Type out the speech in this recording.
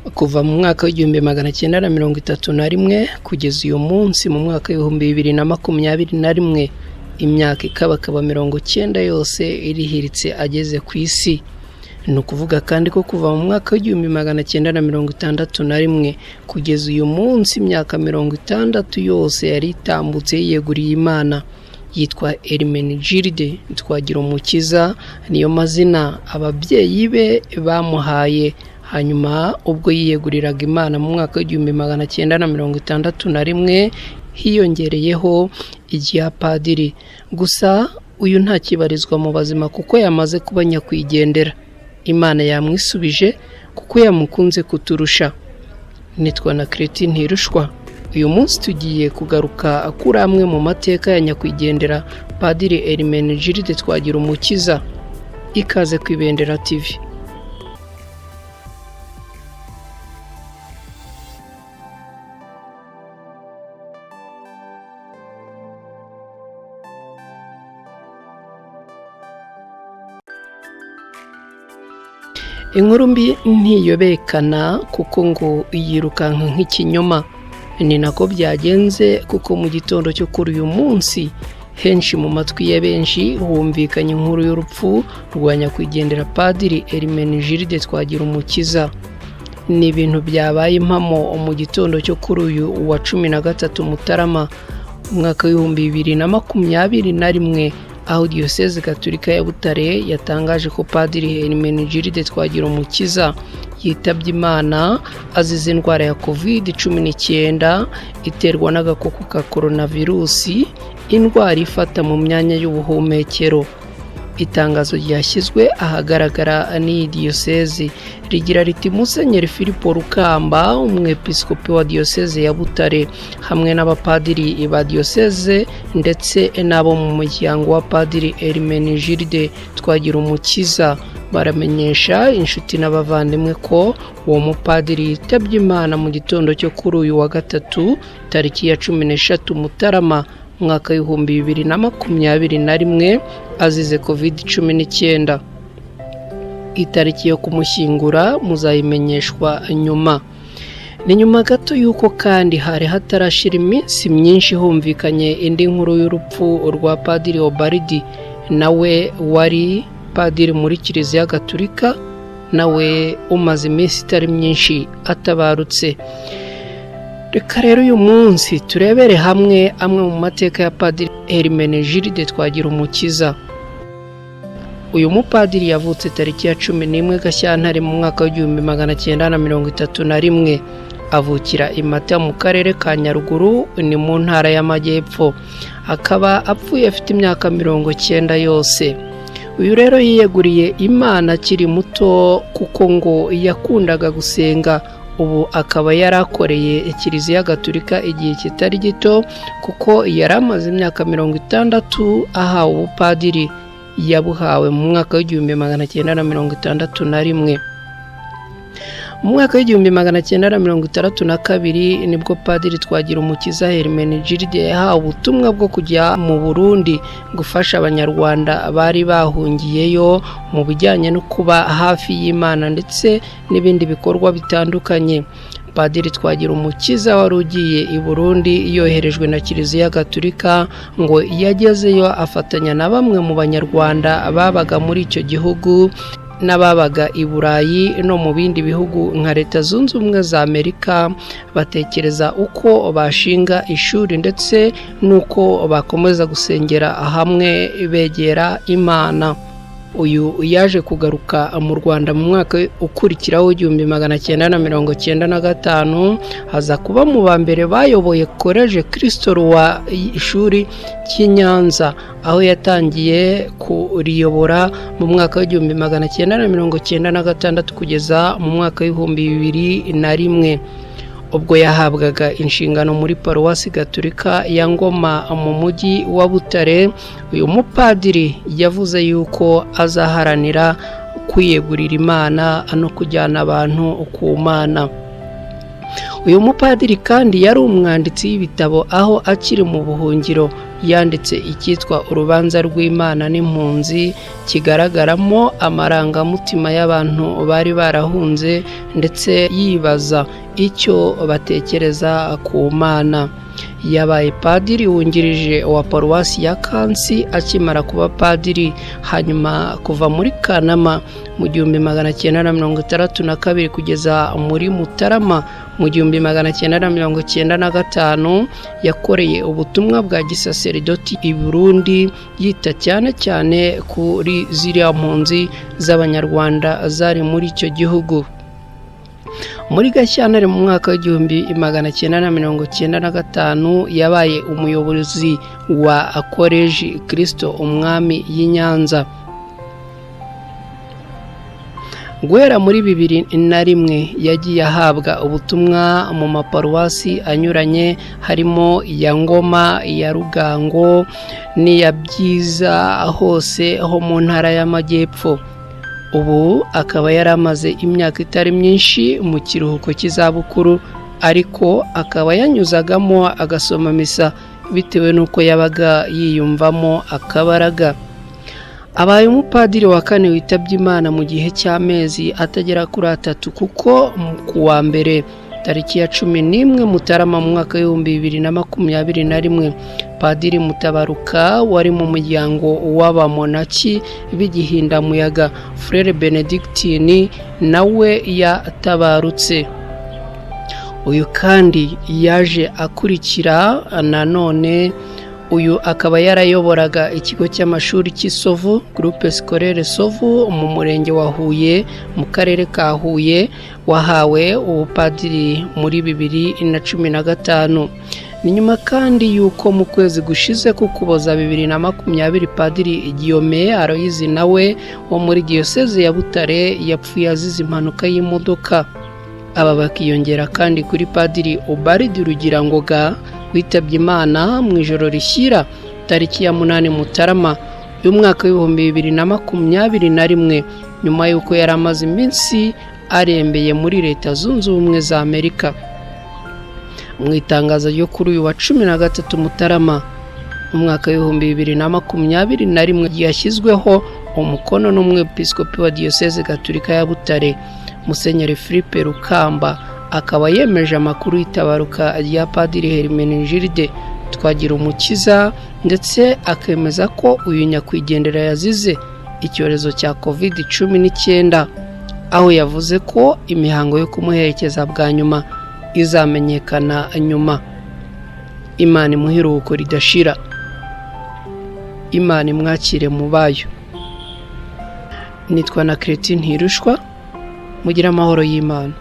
kuva mu mwaka w'1931 kugeza uyu munsi mu mwaka w'2021 imyaka ikabakaba 90 yose irihiritse ageze ku isi. Ni ukuvuga kandi ko kuva mu mwaka w'1961 kugeza uyu munsi imyaka 60 yose yari itambutse yeguriye Imana. Yitwa Hermenegilde twagira umukiza, niyo mazina ababyeyi be bamuhaye. Hanyuma ubwo yiyeguriraga Imana mu mwaka w'1961 hiyongereyeho igihe padiri. Gusa uyu nta kibarizwa mu bazima kuko yamaze kuba nyakwigendera. Imana yamwisubije kuko yamukunze kuturusha. Nitwa na Christine Ntirushwa. Uyu munsi tugiye kugaruka kuri amwe mu mateka ya nyakwigendera Padiri Hermenegilde twagira umukiza. Ikaze ku IBENDERA TV. Inkuru mbi ntiyobekana kuko ngo yirukanka nk'ikinyoma. Ni nako byagenze kuko mu gitondo cyo kuri uyu munsi henshi mu matwi ya benshi humvikanye inkuru y'urupfu rwa nyakwigendera Padiri Hermenegilde twagira umukiza. Ni ibintu byabaye impamo mu gitondo cyo kuri uyu wa 13 Mutarama umwaka w'2021 aho Diocese Gatolika ya Butare yatangaje ko Padiri Hermenegilde twagira umukiza yitabye Imana azize indwara ya COVID-19 iterwa n'agakoko ka coronavirusi, indwara ifata mu myanya y'ubuhumekero. Itangazo ryashyizwe ahagaragara n'iyi Diocese rigira riti Musenyeri Filipo Rukamba umwepiskopi wa Diocese ya Butare hamwe n'abapadiri ba Diocese ndetse n'abo mu muryango wa Padiri Hermenegilde twagira umukiza baramenyesha inshuti n'abavandimwe ko uwo mupadiri yitabye Imana mu gitondo cyo kuri uyu wa gatatu tariki ya 13 Mutarama mwaka w'2021 azize COVID-19. Itariki yo kumushyingura muzayimenyeshwa nyuma. Ni nyuma gato yuko kandi hari hatarashira iminsi myinshi humvikanye indi nkuru y'urupfu rwa Padiri Obaridi, nawe wari padiri muri Kiliziya Gatolika, nawe umaze iminsi itari myinshi atabarutse. Reka rero uyu munsi turebere hamwe amwe mu mateka ya Padiri Hermenegilde twagira umukiza. Uyu mupadiri yavutse tariki ya 11 Gashyantare mu mwaka w'1931. Avukira i Mata mu karere ka Nyaruguru ni mu ntara y'Amajyepfo. Akaba apfuye afite imyaka 90 yose. Uyu rero yiyeguriye Imana akiri muto kuko ngo yakundaga gusenga. Ubu akaba yarakoreye Kiliziya Gatolika igihe kitari gito kuko yaramaze imyaka 60 ahawe ubupadiri. Yabuhawe mu mwaka w'1961. Mu mwaka w'1962 nibwo Padiri twagira umukiza Hermenegilde yahawe ubutumwa bwo kujya mu Burundi gufasha abanyarwanda bari bahungiyeyo mu bijyanye no kuba hafi y'Imana ndetse n'ibindi bikorwa bitandukanye. Padiri twagira umukiza wari ugiye i Burundi yoherejwe na Kiliziya Gatolika ngo yagezeyo afatanya na bamwe mu banyarwanda babaga muri icyo gihugu n'ababaga i Burayi no mu bindi bihugu nka Leta Zunze Ubumwe za Amerika, batekereza uko bashinga ishuri ndetse nuko bakomeza gusengera hamwe begera Imana. Uyu yaje kugaruka mu Rwanda mu mwaka ukurikiraho 1995, haza kuba mu bambere bayoboye College Kristo wa ishuri cy'Inyanza, aho yatangiye kuriyobora mu mwaka wa 1996 kugeza mu mwaka w'2001. Ubwo yahabwaga inshingano muri Paruwasi Gatolika ya Ngoma mu mujyi wa Butare. Uyu mupadiri yavuze yuko azaharanira kwiyegurira Imana no kujyana abantu ku Mana. Uyu mupadiri kandi yari umwanditsi w'ibitabo aho akiri mu buhungiro yanditse icyitwa urubanza rw'Imana n'impunzi, kigaragaramo amarangamutima y'abantu bari barahunze ndetse yibaza icyo batekereza ku Mana. Yabaye padiri wungirije wa paruwasi ya Kansi akimara kuba padiri, hanyuma kuva muri Kanama mu 1962 kugeza muri Mutarama mu 1995 yakoreye ubutumwa bwa gisaseridoti i Burundi, yita cyane cyane kuri ziriya mpunzi z'Abanyarwanda zari muri icyo gihugu. Muri Gashyantare mu mwaka w'1995 yabaye umuyobozi wa Koleji Kristo Umwami y'i Nyanza. Guhera muri 2001 yagiye ahabwa ubutumwa mu maparuwasi anyuranye, harimo iya Ngoma, iya Rugango n'iya Byiza, hose ho mu ntara y'Amajyepfo. Ubu akaba yaramaze imyaka itari myinshi mu kiruhuko cy'izabukuru, ariko akaba yanyuzagamo agasoma misa bitewe n'uko yabaga yiyumvamo akabaraga. Abaye umupadiri wa kane witabye Imana mu gihe cy'amezi atagera kuri 3, kuko ku wa mbere tariki ya 11 Mutarama mu mwaka w'2021 Padiri Mutabaruka wari mu muryango w'abamonaki b'igihindamuyaga Frere Benedictine nawe yatabarutse. Uyu kandi yaje akurikira nanone, uyu akaba yarayoboraga ikigo cy'amashuri cy'Isovu, Groupe Scolaire Sovu mu murenge wa Huye mu karere ka Huye, wahawe ubupadiri muri 2015. Ni nyuma kandi yuko mu kwezi gushize k'Ukuboza 2020 Padiri Guillaume Aloyizi nawe wo muri Diyoseze ya Butare yapfuye azize impanuka y'imodoka. Aba bakiyongera kandi kuri Padiri Ubaridi Rugirangoga witabye Imana mu ijoro rishyira tariki ya 8 Mutarama y'umwaka w'2021, nyuma y'uko yari amaze iminsi arembeye muri Leta Zunze Ubumwe za Amerika. Mu itangazo ryo kuri uyu wa 13 Mutarama umwaka w'2021 yashyizweho umukono n'umwepiskopi wa Diyoseze Gatolika ya Butare, Musenyeri Philippe Rukamba, akaba yemeje amakuru y'itabaruka rya Padiri Hermenegilde Twagirumukiza, ndetse akemeza ko uyu nyakwigendera yazize icyorezo cya COVID-19, aho yavuze ko imihango yo kumuherekeza bwa nyuma izamenyekana nyuma. Imana imuhe iruhuko ridashira, Imana imwakire mu bayo. Nitwa na Chrétien Ntirushwa, mugira amahoro y'Imana.